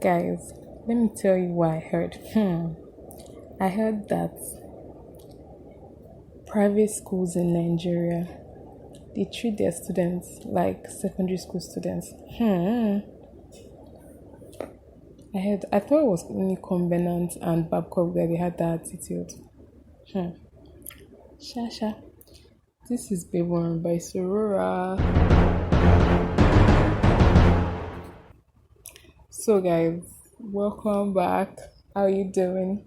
Guys, let me tell you what I heard. I heard that private schools in Nigeria they treat their students like secondary school students. I thought it was only Covenant and Babcock that they had that attitude. Shasha. This is Babe One by Sorora. So guys, welcome back. How are you doing?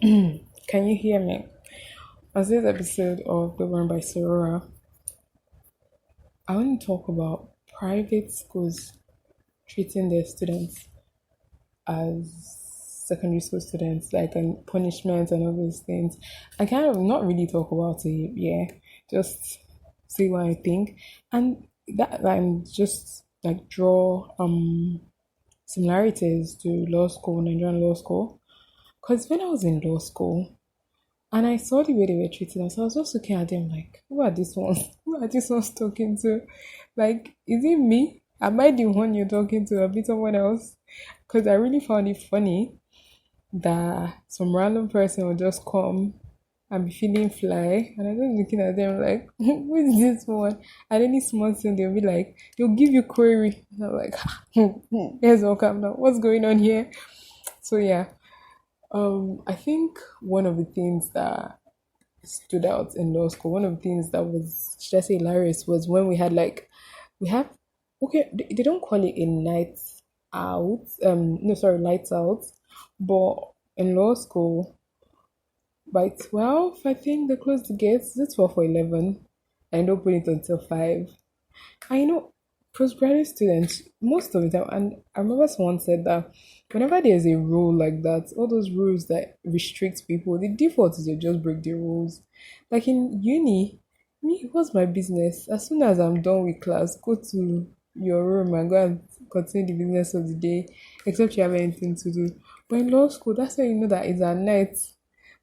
Can you hear me? On this episode of Babe One by Sorora, I want to talk about private schools treating their students as secondary school students, like and punishment and all those things. I kind of not really talk about it, yeah. Just say what I think. And that I'm just like draw similarities to law school, Nigerian law school. Because when I was in law school and I saw the way they were treating us, I was just looking at them like, who are these ones? Who are these ones talking to? Like, is it me? Am I the one you're talking to or be someone else? Because I really found it funny that some random person would just come and be feeling fly. And I was looking at them like, who is this one? And any small thing, they'll be like, they'll give you query. And I'm like, here's all calm down. What's going on here? So yeah. I think one of the things that stood out in law school, one of the things that was, should I say, hilarious was when we have, okay, they don't call it a night out, no, sorry, lights out, but in law school, by 12, I think they close the gates. Is it 12 or 11? And open it until 5. I know postgraduate students, most of the time, and I remember someone said that whenever there's a rule like that, all those rules that restrict people, the default is to just break the rules. Like in uni, me, what's my business? As soon as I'm done with class, go to your room and go and continue the business of the day, except you have anything to do. But in law school, that's how you know that it's at night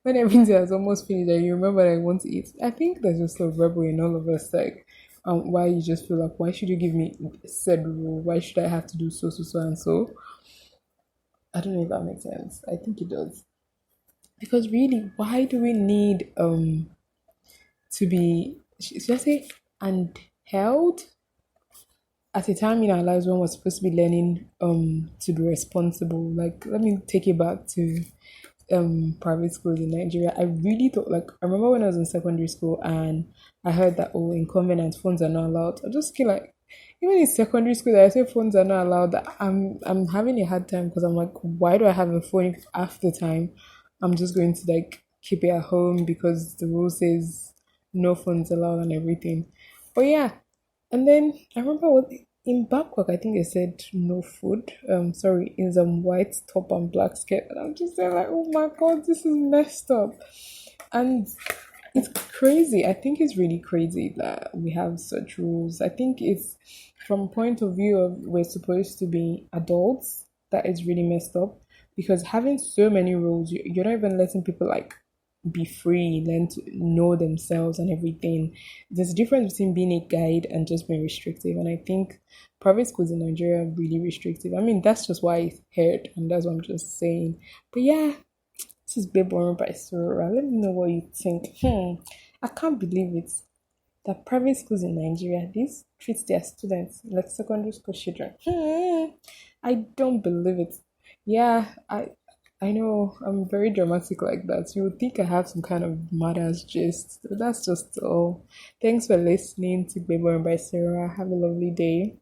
when everything has almost finished and you remember that you want to eat. I think there's just a rebel in all of us, like why you just feel like, why should you give me said rule? Why should I have to do so and so? I don't know if that makes sense. I think it does. Because really, why do we need to be, should I say, and held at a time in our lives when we're supposed to be learning to be responsible? Like, let me take it back to private schools in Nigeria. I really thought, like, I remember when I was in secondary school and I heard that, oh, in convent phones are not allowed. I just feel like even in secondary school that I say phones are not allowed, I'm having a hard time because I'm like, why do I have a phone if half the time I'm just going to like keep it at home because the rule says no phones allowed and everything. But yeah, and then I remember what in Babcock I think they said no food. Sorry, in some white top and black skirt, and I'm just there like, oh my god, this is messed up. And it's crazy. I think it's really crazy that we have such rules. I think it's from point of view of we're supposed to be adults that is really messed up because having so many rules, you're not even letting people like be free, learn to know themselves and everything. There's a difference between being a guide and just being restrictive. And I think private schools in Nigeria are really restrictive. I mean, that's just what I heard, and that's what I'm just saying. But yeah, this is Babe Born by Sorora. Let me know what you think. I can't believe it. That private schools in Nigeria, these treat their students like secondary school children. I don't believe it. Yeah, I know I'm very dramatic like that. You would think I have some kind of mother's gist. But that's just all. Thanks for listening to Baby Born by Sarah. Have a lovely day.